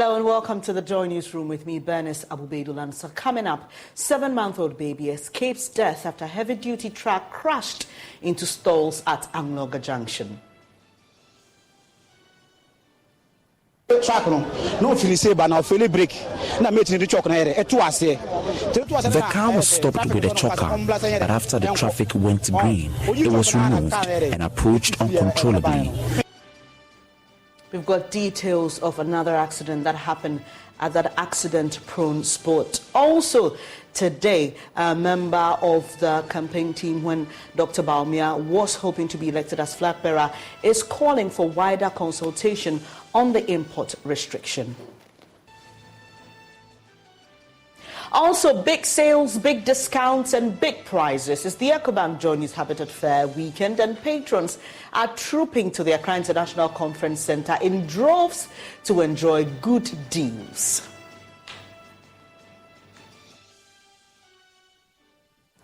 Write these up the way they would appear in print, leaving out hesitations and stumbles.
Hello and welcome to the Joy Newsroom with me, Bernice Abubedulan. So coming up, 7-month-old baby escapes death after heavy-duty truck crashed into stalls at Angloga Junction. The car was stopped with a choker, but after the traffic went green, it was removed and approached uncontrollably. We've got details of another accident that happened at that accident-prone spot. Also today, a member of the campaign team when Dr. Baumia was hoping to be elected as flag bearer is calling for wider consultation on the import restriction. Also, big sales, big discounts and big prizes. It's the EcoBank JoyNews Habitat Fair weekend, and patrons are trooping to the Accra International Conference Centre in droves to enjoy good deals.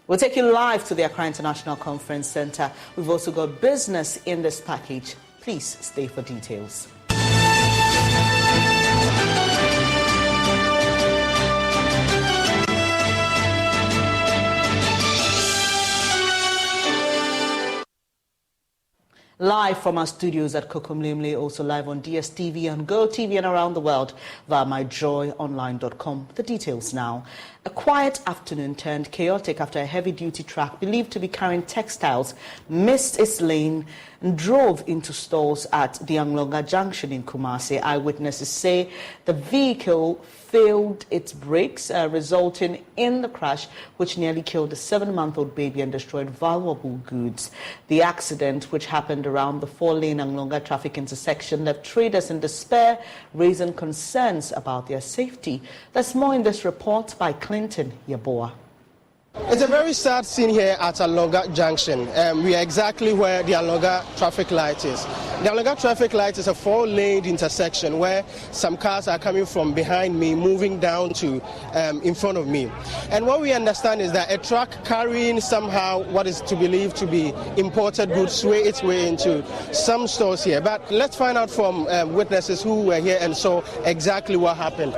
We'll take you live to the Accra International Conference Centre. We've also got business in this package. Please stay for details. Live from our studios at Kokomlemle, also live on DSTV and GoTV and around the world via myjoyonline.com. The details now. A quiet afternoon turned chaotic after a heavy-duty truck believed to be carrying textiles missed its lane and drove into stalls at the Angloga Junction in Kumasi. Eyewitnesses say the vehicle failed its brakes, resulting in the crash, which nearly killed a 7-month-old baby and destroyed valuable goods. The accident, which happened around the 4-lane Angloga traffic intersection, left traders in despair, raising concerns about their safety. There's more in this report by Clinton Yaboa. It's a very sad scene here at Angloga Junction. We are exactly where the Angloga traffic light is. The Angloga traffic light is a 4-lane intersection where some cars are coming from behind me, moving down to in front of me. And what we understand is that a truck carrying somehow what is to believe to be imported goods sway its way into some stores here. But let's find out from witnesses who were here and saw exactly what happened.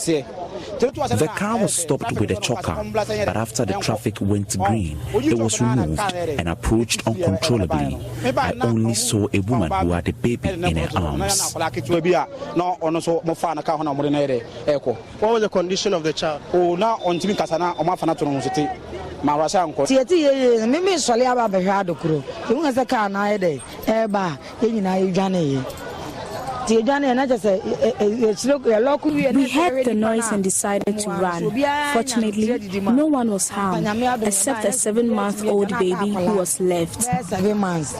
The car was stopped with a choker, but after the traffic went green, it was removed and approached uncontrollably. I only saw a woman who had a baby in her arms. What was the condition of the child? We heard the noise and decided to run. Fortunately, no one was harmed except a 7-month-old baby who was left. 7 months.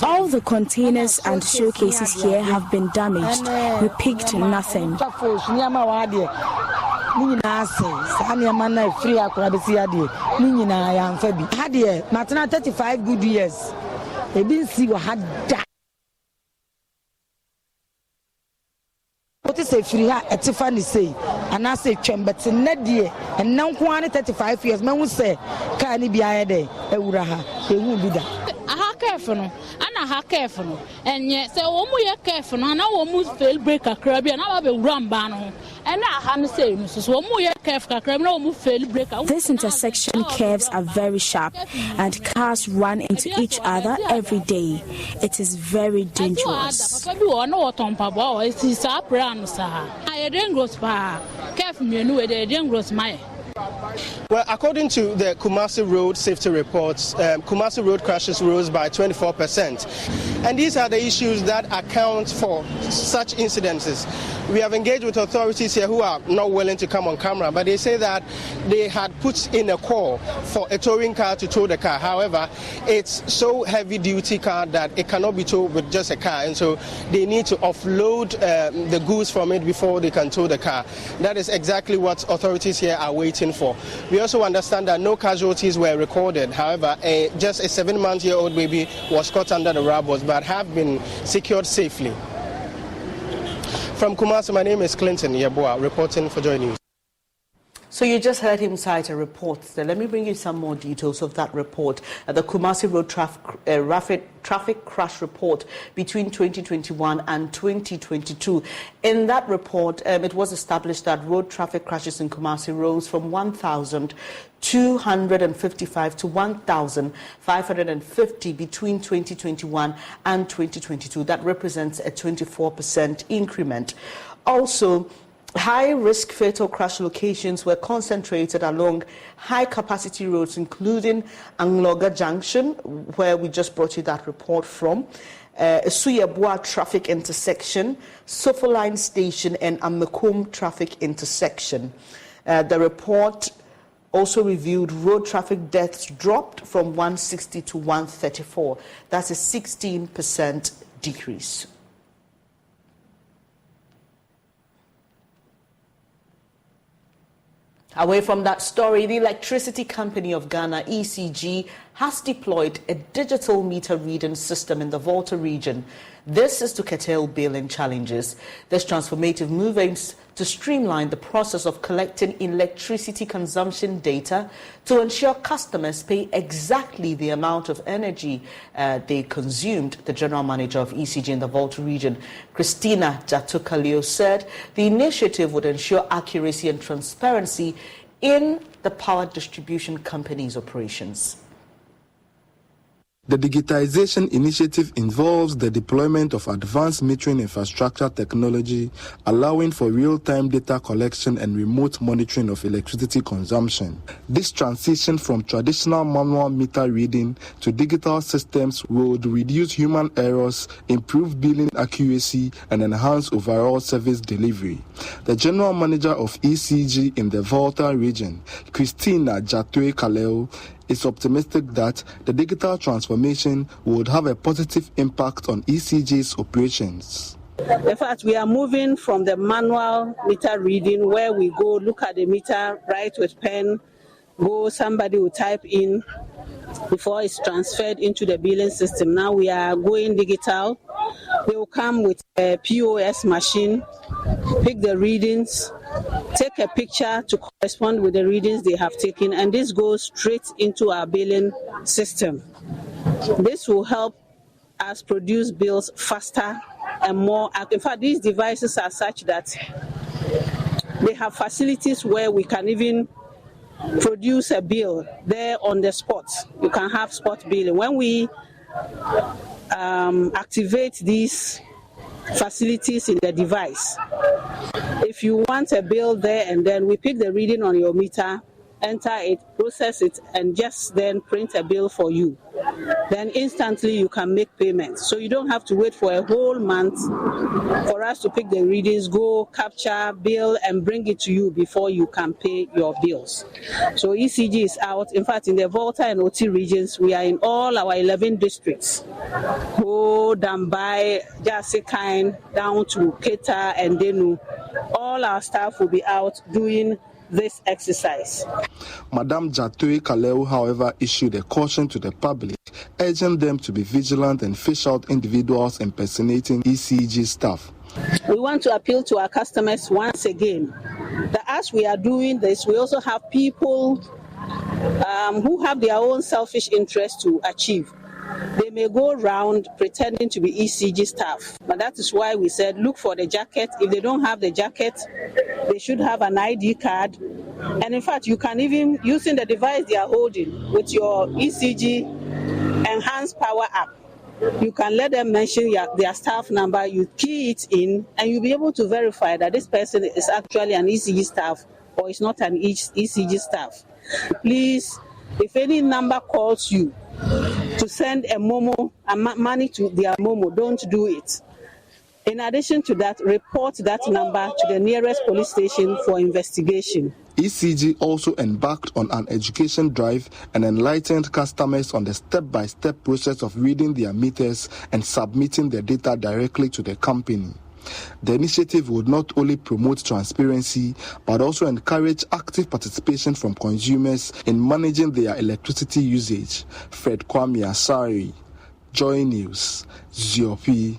All the containers and showcases here have been damaged. We picked nothing. Matana 35 good years. They didn't see what had died. What is a free at Tiffany say? And I say, Chambers in Nedia, and now 35 years. Man will say, can it be a day? It would be that. Careful, and I careful, and yet so we are careful. And I almost fail break a crab, and I will run banner. And I have to say, Mrs. We are careful, fail break. This intersection curves are very sharp, and cars run into each other every day. It is very dangerous. Well, according to the Kumasi Road safety reports, Kumasi Road crashes rose by 24%. And these are the issues that account for such incidences. We have engaged with authorities here who are not willing to come on camera, but they say that they had put in a call for a towing car to tow the car. However, it's so heavy-duty car that it cannot be towed with just a car, and so they need to offload the goods from it before they can tow the car. That is exactly what authorities here are waiting for. We also understand that no casualties were recorded. However, just a 7-month-old baby was caught under the rubble, but have been secured safely. From Kumasi, my name is Clinton Yaboa, reporting for Joy News. So you just heard him cite a report. So let me bring you some more details of that report. The Kumasi Road traffic crash report between 2021 and 2022. In that report, it was established that road traffic crashes in Kumasi rose from 1,255 to 1,550 between 2021 and 2022. That represents a 24% increment. Also, high-risk fatal crash locations were concentrated along high-capacity roads, including Angloga Junction, where we just brought you that report from, Suyabua traffic intersection, Sofoline Station, and Amekom traffic intersection. The report also reviewed road traffic deaths dropped from 160 to 134. That's a 16% decrease. Away from that story, the Electricity Company of Ghana, ECG, has deployed a digital meter reading system in the Volta region. This is to curtail billing challenges. This transformative move aims to streamline the process of collecting electricity consumption data to ensure customers pay exactly the amount of energy they consumed. The general manager of ECG in the Volta region, Christina Jatukalio, said the initiative would ensure accuracy and transparency in the power distribution company's operations. The digitization initiative involves the deployment of advanced metering infrastructure technology, allowing for real-time data collection and remote monitoring of electricity consumption. This transition from traditional manual meter reading to digital systems would reduce human errors, improve billing accuracy, and enhance overall service delivery. The general manager of ECG in the Volta region, Christina Jatue Kaleo, is optimistic that the digital transformation would have a positive impact on ECG's operations. In fact, we are moving from the manual meter reading where we go look at the meter, write with pen, somebody will type in before it's transferred into the billing system. Now we are going digital. They will come with a POS machine, pick the readings, take a picture to correspond with the readings they have taken, and this goes straight into our billing system. This will help us produce bills faster and more. In fact, these devices are such that they have facilities where we can even produce a bill there on the spot. You can have spot billing. When we activate these facilities in the device, if you want a bill there and then we pick the reading on your meter, enter it, process it, and just then print a bill for you. Then instantly you can make payments. So you don't have to wait for a whole month for us to pick the readings, go capture, bill, and bring it to you before you can pay your bills. So ECG is out. In fact, in the Volta and OT regions, we are in all our 11 districts. Ho, Dambai, Jasekine, down to Keta and Denu. All our staff will be out doing this exercise. Madame Jatue Kaleu, however, issued a caution to the public, urging them to be vigilant and fish out individuals impersonating ECG staff. We want to appeal to our customers once again that as we are doing this, we also have people who have their own selfish interests to achieve. They may go around pretending to be ECG staff, but that is why we said look for the jacket. If they don't have the jacket, they should have an ID card. And in fact, you can even, using the device they are holding with your ECG Enhanced Power app, you can let them mention their staff number, you key it in, and you'll be able to verify that this person is actually an ECG staff or is not an ECG staff. Please, if any number calls you to send a Momo, money to their Momo, don't do it. In addition to that, report that number to the nearest police station for investigation. ECG also embarked on an education drive and enlightened customers on the step-by-step process of reading their meters and submitting the data directly to the company. The initiative would not only promote transparency, but also encourage active participation from consumers in managing their electricity usage. Fred Kwame Asari, Joy News, ZOP.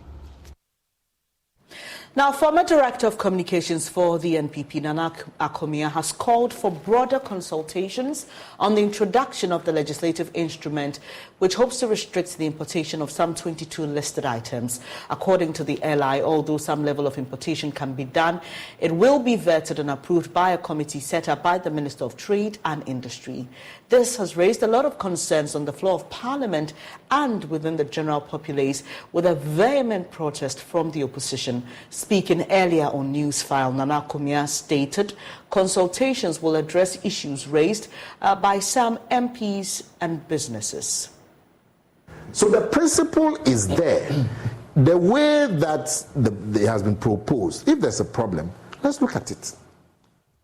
Now, former Director of Communications for the NPP, Nana Akomia, has called for broader consultations on the introduction of the legislative instrument, which hopes to restrict the importation of some 22 listed items. According to the LI, although some level of importation can be done, it will be vetted and approved by a committee set up by the Minister of Trade and Industry. This has raised a lot of concerns on the floor of Parliament and within the general populace, with a vehement protest from the opposition. Speaking earlier on Newsfile, Nana Akomia stated consultations will address issues raised by some MPs and businesses. So the principle is there. The way that it has been proposed, if there's a problem, let's look at it.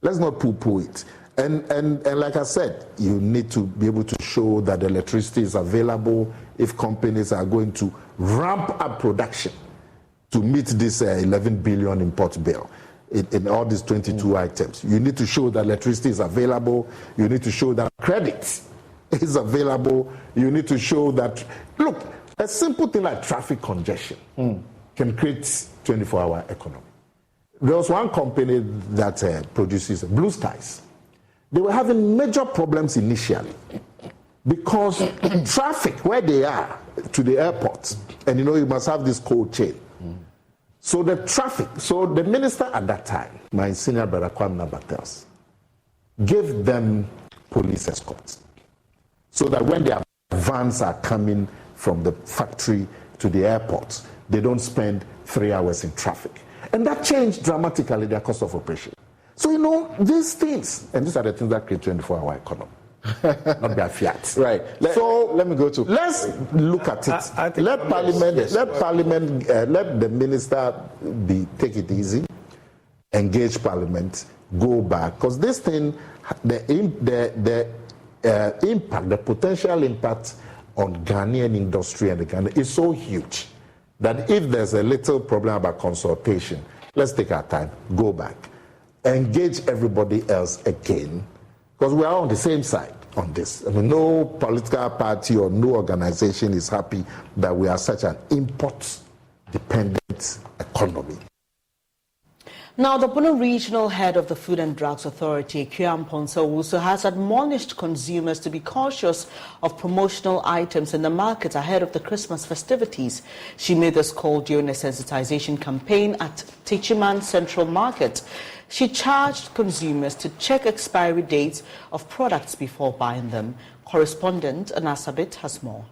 Let's not poo-poo it. And like I said, you need to be able to show that the electricity is available if companies are going to ramp up production to meet this 11 billion import bill in all these 22 items. You need to show that electricity is available. You need to show that credit is available. You need to show that, look, a simple thing like traffic congestion can create 24-hour economy. There was one company that produces Blue Skies. They were having major problems initially because traffic where they are to the airport, and you must have this cold chain. So the traffic, so the minister at that time, my senior brother Kwame Nabatels, gave them police escorts so that when their vans are coming from the factory to the airport, they don't spend 3 hours in traffic. And that changed dramatically their cost of operation. So, these things, and these are the things that create 24-hour economy, not their fiat. Right. Let me go to. Let's look at it. Let the minister take it easy, engage Parliament, go back, because this thing, the impact, the potential impact on Ghanaian industry and the Ghana is so huge that if there's a little problem about consultation, let's take our time, go back, engage everybody else again, because we are on the same side on this. I mean, no political party or no organization is happy that we are such an import-dependent economy. Now, the Bono Regional Head of the Food and Drugs Authority, Kyam Ponsa-Wusu, has admonished consumers to be cautious of promotional items in the market ahead of the Christmas festivities. She made this call during a sensitization campaign at Techiman Central Market. She charged consumers to check expiry dates of products before buying them. Correspondent Anasabit has more.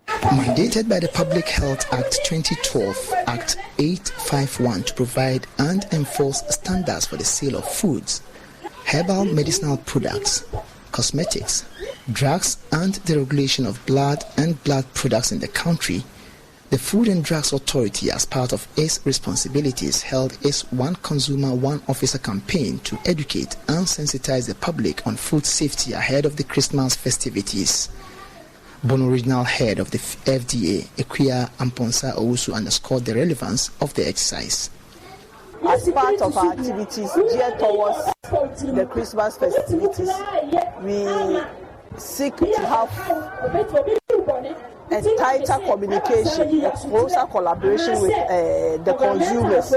Mandated by the Public Health Act 2012, Act 851, to provide and enforce standards for the sale of foods, herbal medicinal products, cosmetics, drugs, and the regulation of blood and blood products in the country, the Food and Drugs Authority, as part of its responsibilities, held its One Consumer, One Officer campaign to educate and sensitize the public on food safety ahead of the Christmas festivities. Bono Regional Head of the FDA, Ekwia Amponsa-Owusu, underscored the relevance of the exercise. As part of our activities geared towards the Christmas festivities, we seek to have a tighter communication, a closer collaboration with the consumers,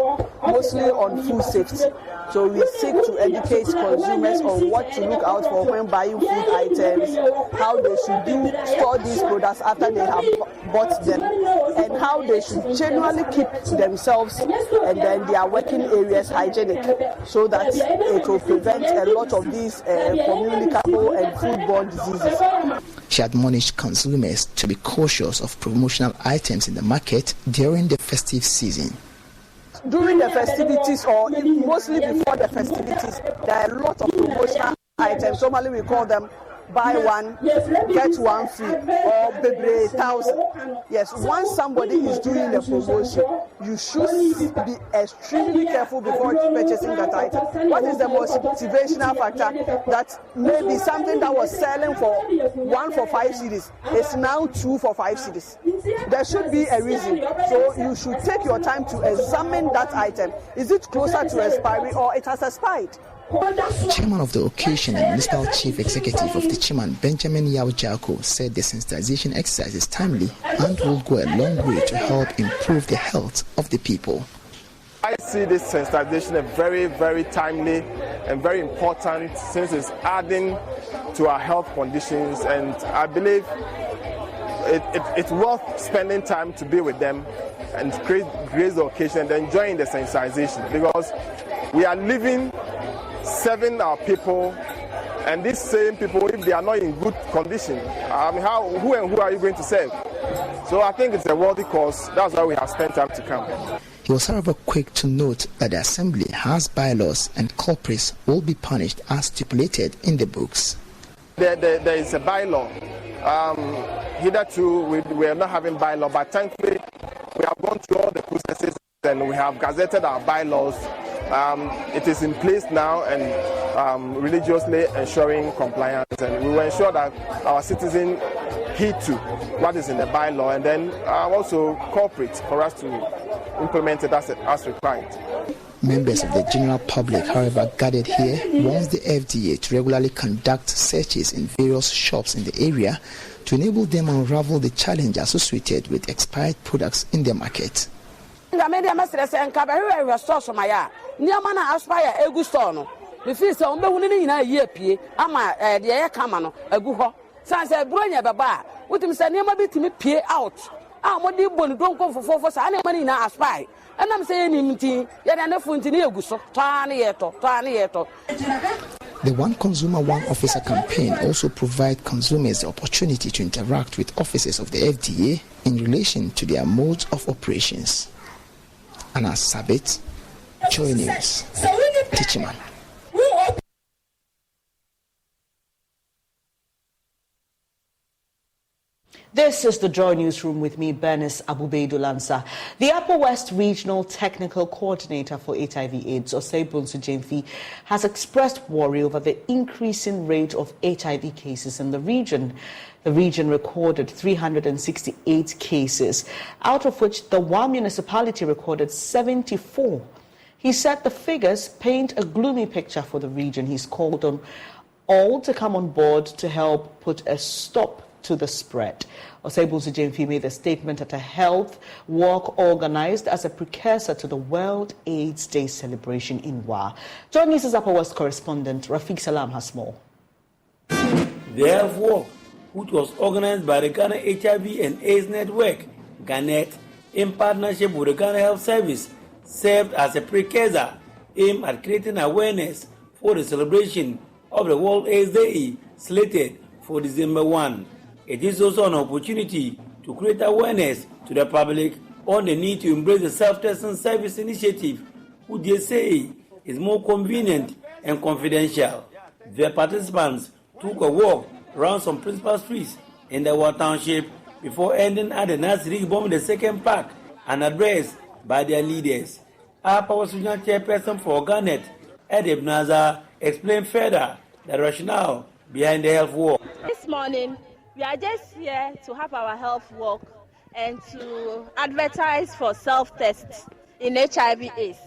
mostly on food safety. So we seek to educate consumers on what to look out for when buying food items, how they should store these products after they have bought them, and how they should genuinely keep themselves and then their working areas hygienic, so that it will prevent a lot of these communicable and foodborne diseases. She admonished consumers to be cautious of promotional items in the market during the festive season. During the festivities, or mostly before the festivities, there are a lot of promotional items. Normally we call them buy one, get one free, or bebre 1,000. Yes, once somebody is doing a promotion, you should be extremely careful before purchasing that item. What is the most motivational factor? That maybe something that was selling for 1 for 5 cedis is now 2 for 5 cedis. There should be a reason. So you should take your time to examine that item. Is it closer to expiry or it has expired? Chairman of the occasion and Municipal Chief Executive of the Chairman, Benjamin Yao Jako, said the sensitization exercise is timely and will go a long way to help improve the health of the people. I see this sensitization as very, very timely and very important, since it's adding to our health conditions, and I believe it's worth spending time to be with them and create the occasion and enjoying the sensitization, because we are serving our people, and these same people, if they are not in good condition, who are you going to serve? So I think it's a worthy cause. That's why we have spent time to come. He was, however, quick to note that the Assembly has bylaws and culprits will be punished as stipulated in the books. There is a bylaw. Hitherto, we are not having bylaw, but thankfully, we have gone through all the processes and we have gazetted our bylaws. It is in place now and religiously ensuring compliance, and we will ensure that our citizens heed to what is in the bylaw, and then also cooperate for us to implement it as required. Members of the general public, however, gathered here wants the FDA to regularly conduct searches in various shops in the area to enable them to unravel the challenge associated with expired products in the market. The One Consumer, One Officer campaign also provides consumers the opportunity to interact with officers of the FDA in relation to their modes of operations. Anna Sabit, Joy News, Tichiman. This is the Joy Newsroom with me, Bernice Abubeidu-Lansa. The Upper West Regional Technical Coordinator for HIV/AIDS, Osei Jemfi, has expressed worry over the increasing rate of HIV cases in the region. The region recorded 368 cases, out of which the Wa municipality recorded 74. He said the figures paint a gloomy picture for the region. He's called on all to come on board to help put a stop to the spread. Osei Jemfi made a statement at a health walk organized as a precursor to the World AIDS Day celebration in Wa. JoyNews' Upper West correspondent Rafiq Salam has more. The health walk, which was organized by the Ghana HIV and AIDS Network, GHANET, in partnership with the Ghana Health Service, served as a precursor aimed at creating awareness for the celebration of the World AIDS Day slated for December 1. It is also an opportunity to create awareness to the public on the need to embrace the self-testing service initiative, which they say is more convenient and confidential. The participants took a walk around some principal streets in the Wa Township before ending at the Nasiri Bomb the Second Park, an address by their leaders. Our Power Regional Chairperson for GHANET, Edib Nazar, explained further the rationale behind the health walk. This morning, we are just here to have our health walk and to advertise for self-tests in HIV/AIDS.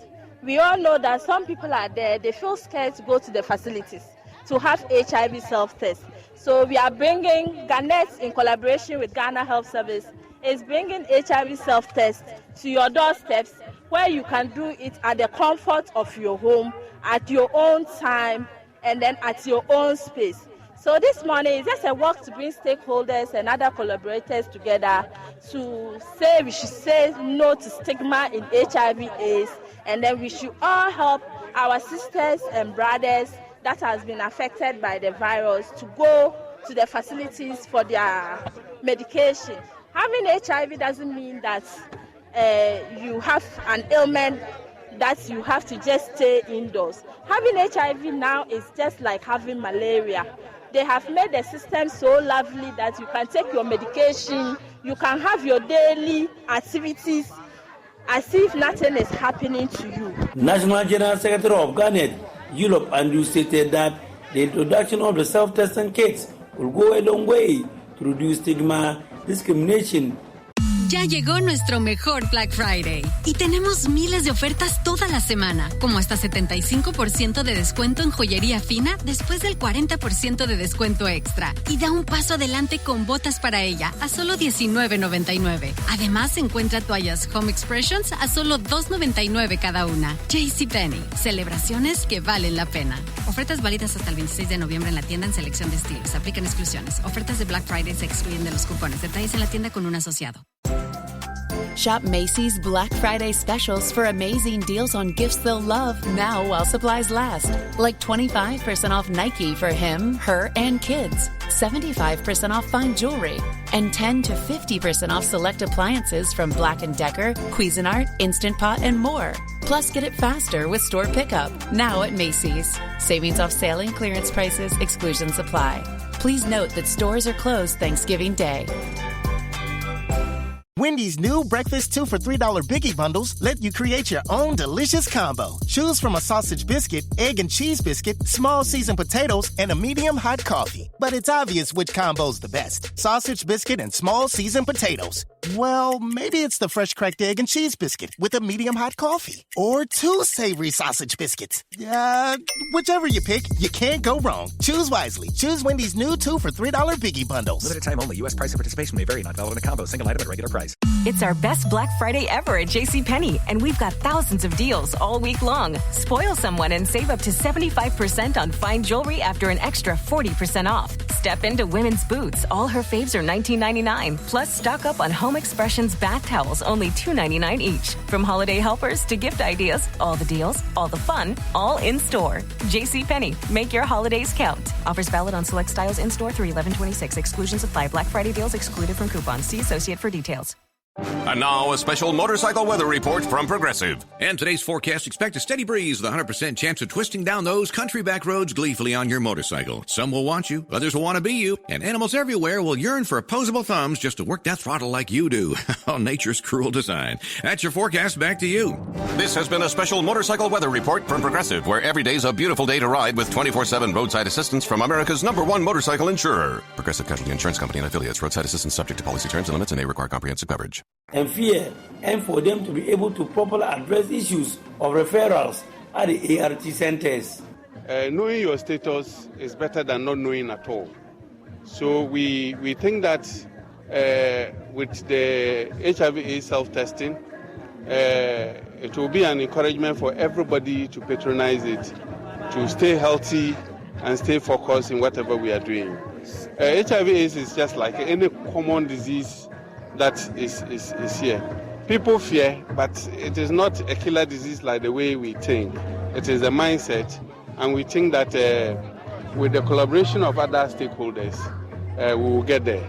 We all know that some people are there, they feel scared to go to the facilities to have HIV self-tests. So we are bringing, GHANET in collaboration with Ghana Health Service, is bringing HIV self-tests to your doorsteps, where you can do it at the comfort of your home, at your own time, and then at your own space. So this morning is just a walk to bring stakeholders and other collaborators together to say we should say no to stigma in HIV/AIDS, and then we should all help our sisters and brothers that has been affected by the virus to go to the facilities for their medication. Having HIV doesn't mean that you have an ailment that you have to just stay indoors. Having HIV now is just like having malaria. They have made the system so lovely that you can take your medication, you can have your daily activities as if nothing is happening to you. National General Secretary of GHANET, Europe, Andrew, stated that the introduction of the self-testing kits will go a long way to reduce stigma, discrimination. Ya llegó nuestro mejor Black Friday y tenemos miles de ofertas toda la semana, como hasta 75% de descuento en joyería fina después del 40% de descuento extra. Y da un paso adelante con botas para ella a solo $19.99. Además, encuentra toallas Home Expressions a solo $2.99 cada una. JCPenney, celebraciones que valen la pena. Ofertas válidas hasta el 26 de noviembre en la tienda en selección de estilos. Aplican exclusiones. Ofertas de Black Friday se excluyen de los cupones. Detalles en la tienda con un asociado. Shop Macy's Black Friday specials for amazing deals on gifts they'll love now while supplies last. Like 25% off Nike for him, her, and kids. 75% off fine jewelry. And 10 to 50% off select appliances from Black & Decker, Cuisinart, Instant Pot, and more. Plus, get it faster with store pickup now at Macy's. Savings off sale and clearance prices, exclusions apply. Please note that stores are closed Thanksgiving Day. Wendy's new breakfast 2 for $3 Biggie Bundles let you create your own delicious combo. Choose from a sausage biscuit, egg and cheese biscuit, small seasoned potatoes, and a medium hot coffee. But it's obvious which combo's the best. Sausage biscuit and small seasoned potatoes. Well, maybe it's the fresh cracked egg and cheese biscuit with a medium hot coffee. Or 2 savory sausage biscuits. Whichever you pick, you can't go wrong. Choose wisely. Choose Wendy's new 2 for $3 Biggie Bundles. Limited time only. U.S. price and participation may vary. Not valid in a combo. Single item at regular price. It's our best Black Friday ever at JCPenney, and we've got thousands of deals all week long. Spoil someone and save up to 75% on fine jewelry after an extra 40% off. Step into women's boots. All her faves are $19.99. Plus, stock up on Home Expressions bath towels, only $2.99 each. From holiday helpers to gift ideas, all the deals, all the fun, all in store. JCPenney, make your holidays count. Offers valid on select styles in store through 11/26. Exclusions apply. Black Friday deals excluded from coupons. See associate for details. And now a special motorcycle weather report from Progressive. And today's forecast, expect a steady breeze with a 100% chance of twisting down those country back roads gleefully on your motorcycle. Some will want you, others will want to be you, and animals everywhere will yearn for opposable thumbs just to work that throttle like you do. Oh, nature's cruel design. That's your forecast. Back to you. This has been a special motorcycle weather report from Progressive, where every day's a beautiful day to ride with 24/7 roadside assistance from America's #1 motorcycle insurer. Progressive Casualty Insurance Company and affiliates. Roadside assistance subject to policy terms and limits and may require comprehensive coverage. And fear, and for them to be able to properly address issues of referrals at the ART centers. Knowing your status is better than not knowing at all. So we think that with the HIV/AIDS self-testing, it will be an encouragement for everybody to patronize it, to stay healthy and stay focused in whatever we are doing. HIV/AIDS is just like any common disease that is here. People fear, but it is not a killer disease like the way we think. It is a mindset, and we think that with the collaboration of other stakeholders, we will get there.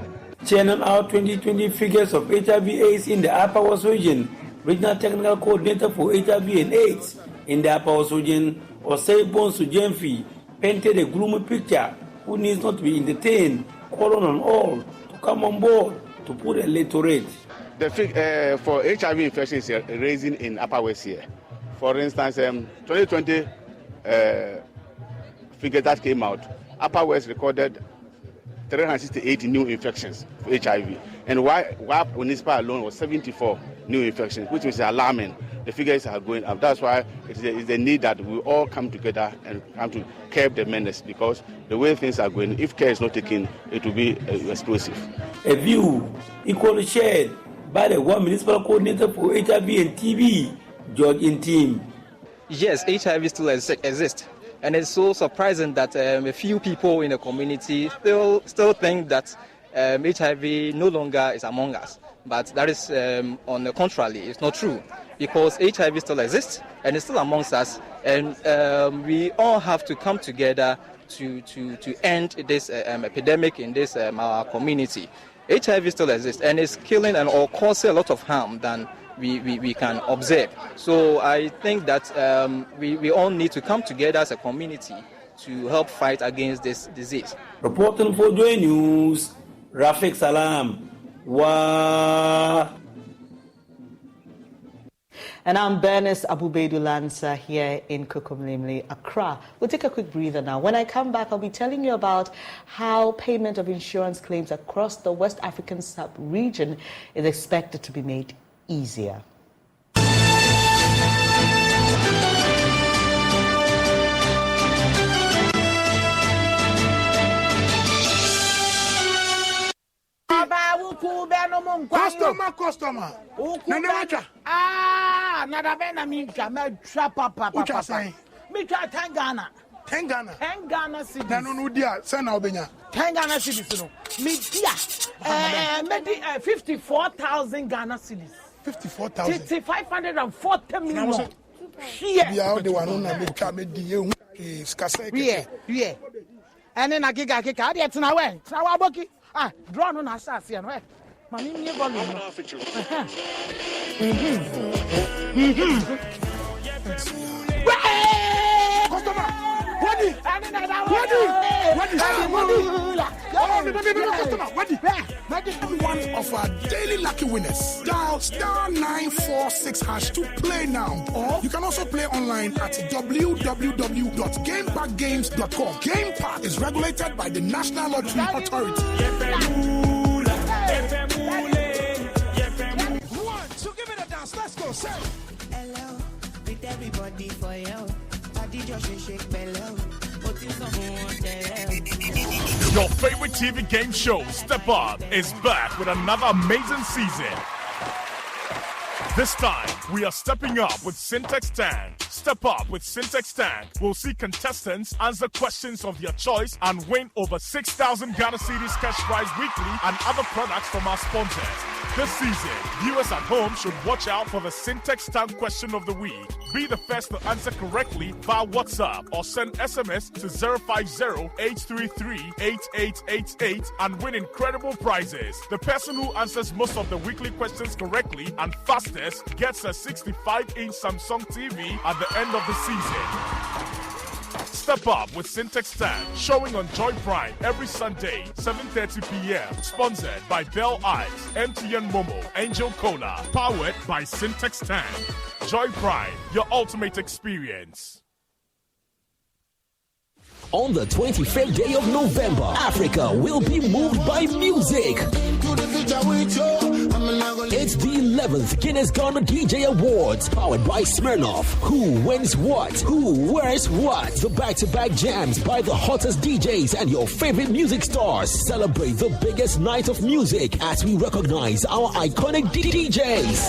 Channel out 2020 figures of HIV/AIDS in the Upper West region. Regional Technical Coordinator for HIV and AIDS in the Upper West region, Osei Sujemfi, painted a gloomy picture who needs not to be entertained, calling on all to come on board to put a lid to it. The for HIV infection is raising in Upper West here. For instance, 2020 figure that came out, Upper West recorded 368 new infections for HIV, and WAP municipal alone was 74 new infections, which is alarming. The figures are going up. That's why it's the need that we all come together and come to curb the menace, because the way things are going, if care is not taken, it will be explosive. A view equally shared by the one municipal coordinator for HIV and TB, George in team. Yes, HIV still exists. And it's so surprising that a few people in the community still think that HIV no longer is among us. But that is, on the contrary, it's not true, because HIV still exists and it's still amongst us, and we all have to come together to end this epidemic in this our community. HIV still exists and it's killing and or causing a lot of harm than we can observe. So I think that we all need to come together as a community to help fight against this disease. Reporting for JoyNews, Rafik Salam. Wow. And I'm Bernice Abubedu-Lansa here in Kokomlemle, Accra. We'll take a quick breather now. When I come back, I'll be telling you about how payment of insurance claims across the West African sub-region is expected to be made easier. Customer. Nada bena minka me papa. Ucha say. Me try 10 Ghana. 10 Ghana. 10 Ghana cedis. Na no dia, say na obenya. 10 Ghana cedis no. Me dia. Me di 54,000 Ghana cedis. 54,000. 540 million. Here. Bia the one na me try me di e skasa. Yeah. And then I giga dey tena we. Tena wa boki. Draw no na start here no. Mami me volume. Customer. One of our daily lucky winners. Dial *946# to play now. Or you can also play online at www.gamepackgames.com. Game Park is regulated by the National Lottery Authority. One, so give me the dance. Let's go. Say hello with everybody for you. Your favorite TV game show, Step Up, is back with another amazing season. This time, we are stepping up with Syntax Stand. Step Up with Syntax Stand will see contestants answer questions of their choice and win over 6,000 Ghana cedis cash prize weekly and other products from our sponsors. This season, viewers at home should watch out for the Syntax Stand question of the week. Be the first to answer correctly via WhatsApp or send SMS to 050-833-8888 and win incredible prizes. The person who answers most of the weekly questions correctly and fastest gets a 65-inch Samsung TV at the end of the season. Step Up with Syntax Stand, showing on Joy Prime every Sunday, 7:30 p.m. Sponsored by Bell Eyes, MTN Momo, Angel Cola. Powered by Syntax Stand. Joy Prime, your ultimate experience. On the 25th day of November, Africa will be moved by music. It's the 11th Guinness Ghana DJ Awards, powered by Smirnoff. Who wins what? Who wears what? The back-to-back jams by the hottest DJs and your favorite music stars. Celebrate the biggest night of music as we recognize our iconic DJs.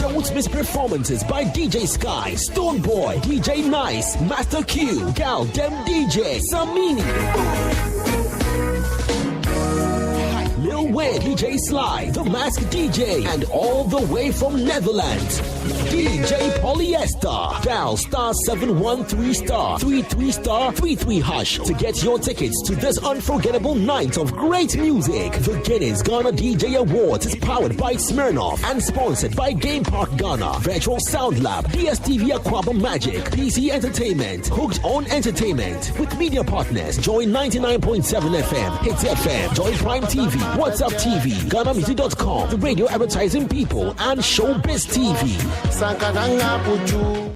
Don't miss performances by DJ Sky, Stone Boy, DJ Nice, Master Q, Gal Dem DJ, Samini, Lil Wayne, DJ Sly, The Mask DJ, and all the way from Netherlands, DJ Polyester. Dial *713*33*33# to get your tickets to this unforgettable night of great music. The Guinness Ghana DJ Awards is powered by Smirnoff and sponsored by Game Park Ghana, Virtual Sound Lab, DSTV Aquaba Magic, PC Entertainment, Hooked On Entertainment, with media partners Joy 99.7 FM, Hits FM, Joy Prime TV, WhatsApp TV, GhanaMusic.com, The Radio Advertising People, and Showbiz TV. Sankadanga Puchu.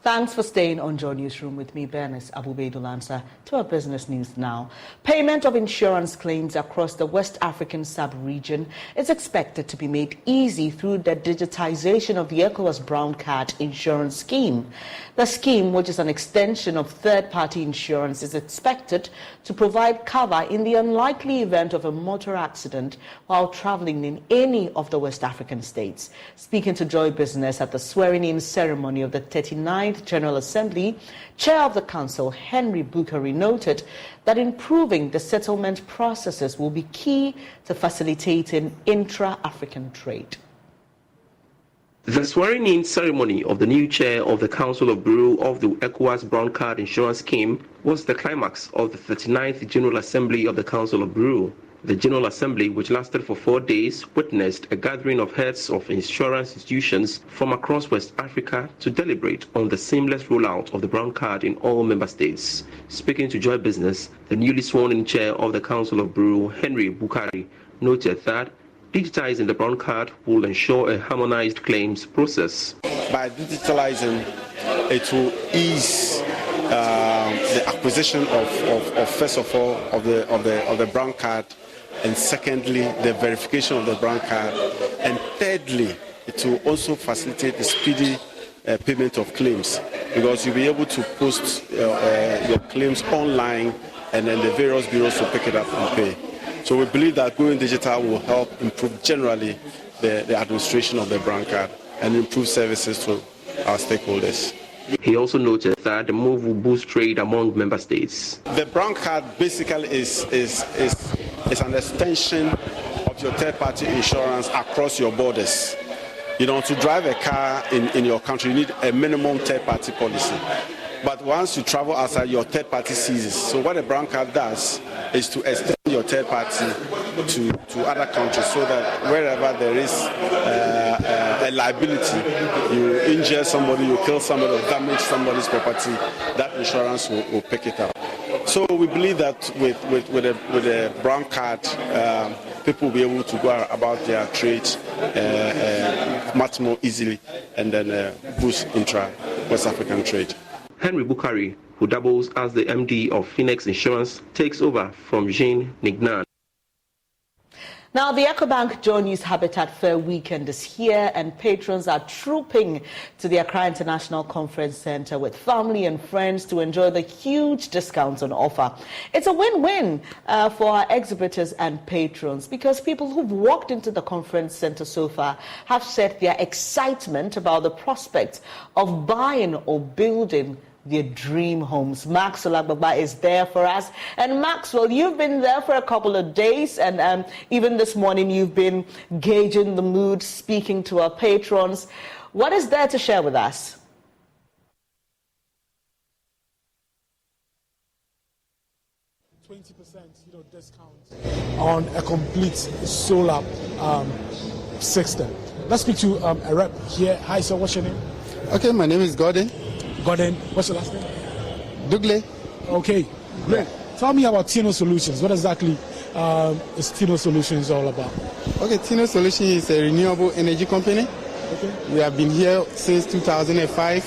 Thanks for staying on Joy Newsroom with me, Bernice Abubedu-Lansa. To our business news now. Payment of insurance claims across the West African sub-region is expected to be made easy through the digitization of the ECOWAS Brown Card Insurance Scheme. The scheme, which is an extension of third-party insurance, is expected to provide cover in the unlikely event of a motor accident while traveling in any of the West African states. Speaking to Joy Business at the swearing-in ceremony of the 39th General Assembly, Chair of the Council, Henry Bukari, noted that improving the settlement processes will be key to facilitating intra-African trade. The swearing-in ceremony of the new chair of the Council of Bureau of the ECOWAS Brown Card Insurance Scheme was the climax of the 39th General Assembly of the Council of Bureau. The General Assembly, which lasted for 4 days, witnessed a gathering of heads of insurance institutions from across West Africa to deliberate on the seamless rollout of the brown card in all member states. Speaking to Joy Business, the newly sworn-in chair of the Council of Bureau, Henry Bukari, noted that digitizing the brown card will ensure a harmonized claims process. By digitalizing, it will ease the acquisition of first of all of the brown card, and secondly the verification of the brown card, and thirdly it will also facilitate the speedy payment of claims, because you'll be able to post your claims online, and then the various bureaus will pick it up and pay. So we believe that going digital will help improve generally the administration of the brown card and improve services to our stakeholders. He also noted that the move will boost trade among member states. The brown card basically is an extension of your third-party insurance across your borders. You know, to drive a car in your country, you need a minimum third-party policy. But once you travel outside, your third party ceases. So what a brown card does is to extend your third party to other countries, so that wherever there is a liability, you injure somebody, you kill somebody, or damage somebody's property, that insurance will pick it up. So we believe that with a brown card, people will be able to go about their trade much more easily, and then boost intra-West African trade. Henry Bukari, who doubles as the MD of Phoenix Insurance, takes over from Jean Nignan. Now, the EcoBank JoyNews Habitat Fair weekend is here, and patrons are trooping to the Accra International Conference Center with family and friends to enjoy the huge discounts on offer. It's a win-win for our exhibitors and patrons, because people who've walked into the conference center so far have said their excitement about the prospect of buying or building their dream homes. Maxwell Agbagba is there for us. And Maxwell, you've been there for a couple of days, and even this morning you've been gauging the mood, speaking to our patrons. What is there to share with us? Discount on a complete solar system. Let's speak to a rep here. Hi, sir. What's your name? Okay, my name is Gordon. Gordon, what's your last name? Dugle. Okay, great. Tell me about Tino Solutions. What exactly is Tino Solutions all about? Okay, Tino Solutions is a renewable energy company. Okay. We have been here since 2005,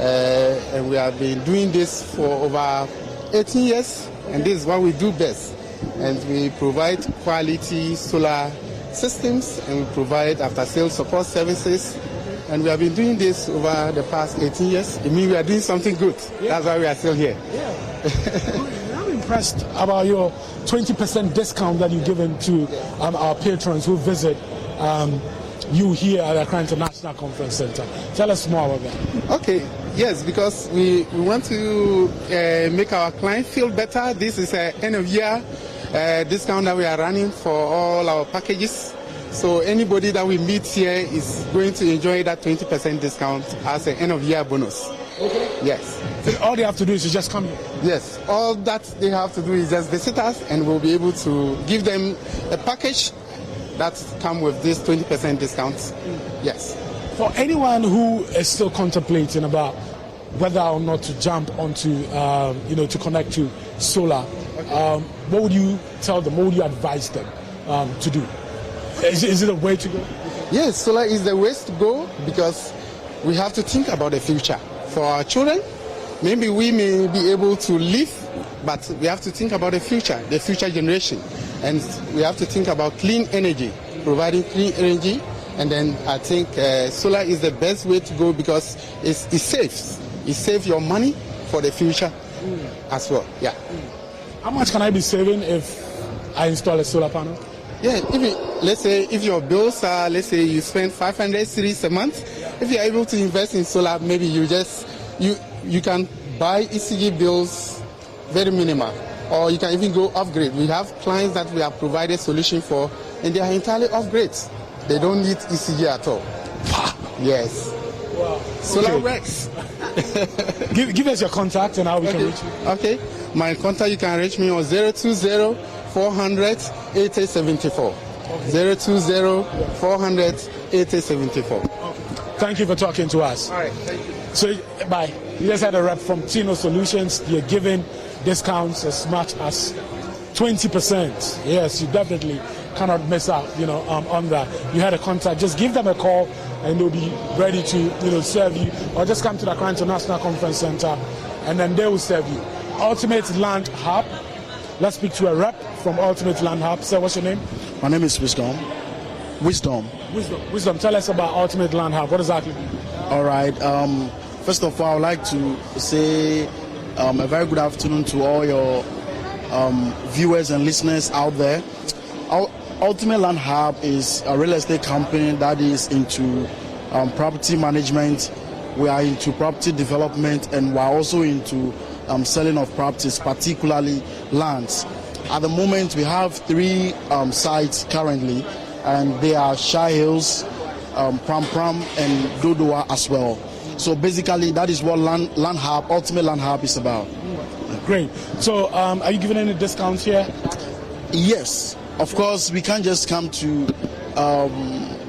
and we have been doing this for over 18 years, and this is what we do best. And we provide quality solar systems, and we provide after-sales support services. And we have been doing this over the past 18 years. It means we are doing something good. Yeah. That's why we are still here. Yeah. I'm impressed about your 20% discount that you've given to our patrons who visit you here at the Accra International Conference Center. Tell us more about that. Okay. Yes, because we want to make our clients feel better. This is an end-of-year discount that we are running for all our packages. So anybody that we meet here is going to enjoy that 20% discount as an end-of-year bonus. Okay. Yes. So all they have to do is to just come here? Yes. All that they have to do is just visit us, and we'll be able to give them a package that comes with this 20% discount. Yes. For anyone who is still contemplating about whether or not to jump onto, to connect to solar, what would you tell them? What would you advise them to do? Is it a way to go? Yes, solar is the way to go, because we have to think about the future. For our children, maybe we may be able to live, but we have to think about the future generation. And we have to think about clean energy, providing clean energy. And then I think solar is the best way to go, because it saves. It saves your money for the future as well. Yeah. How much can I be saving if I install a solar panel? Yeah, let's say if your bills are, let's say you spend 500 cedis a month, if you're able to invest in solar, maybe you can buy ECG bills very minimal, or you can even go upgrade. We have clients that we have provided solution for, and they are entirely upgrades. They don't need ECG at all. Yes. Wow. Solar works. Give us your contact and how we can reach you. Okay. My contact, you can reach me on 400 8074. 020-400-8074. Thank you for talking to us. All right, thank you. So, bye. You just had a rep from Tino Solutions. They're giving discounts as much as 20%. Yes, you definitely cannot miss out, on that. You had a contact. Just give them a call and they'll be ready to, serve you. Or just come to the Accra International Conference Center and then they will serve you. Ultimate Land Hub. Let's speak to a rep from Ultimate Land Hub. Sir, what's your name? My name is Wisdom. Wisdom. Tell us about Ultimate Land Hub. What exactly? All right. First of all, I would like to say a very good afternoon to all your viewers and listeners out there. Ultimate Land Hub is a real estate company that is into property management. We are into property development, and we are also into selling of properties, particularly lands. At the moment, we have 3 sites currently, and they are Shire Hills, Pram Pram, and Dodoa as well. So basically, that is what Land Hub, Ultimate Land Hub is about. Great. So are you giving any discounts here? Yes. Of course, we can't just come to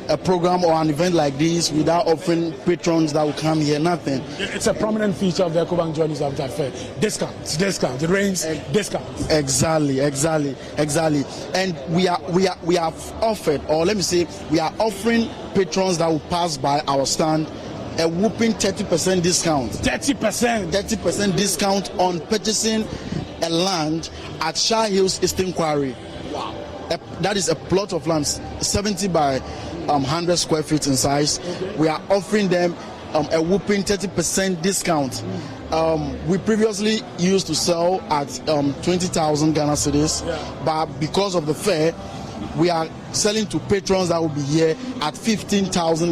a program or an event like this without offering patrons that will come here. Nothing. It's a prominent feature of the EcoBank JoyNews Habitat Fair. Discounts. It rains discounts. Exactly. And we have offered, or let me say, we are offering patrons that will pass by our stand a whooping 30% discount. 30% discount on purchasing a land at Shire Hills Eastern Quarry. Wow. That is a plot of land 70 by 100 square feet in size. Okay. We are offering them a whooping 30% discount. We previously used to sell at 20,000 Ghana cedis, but because of the fair, we are selling to patrons that will be here at 15,000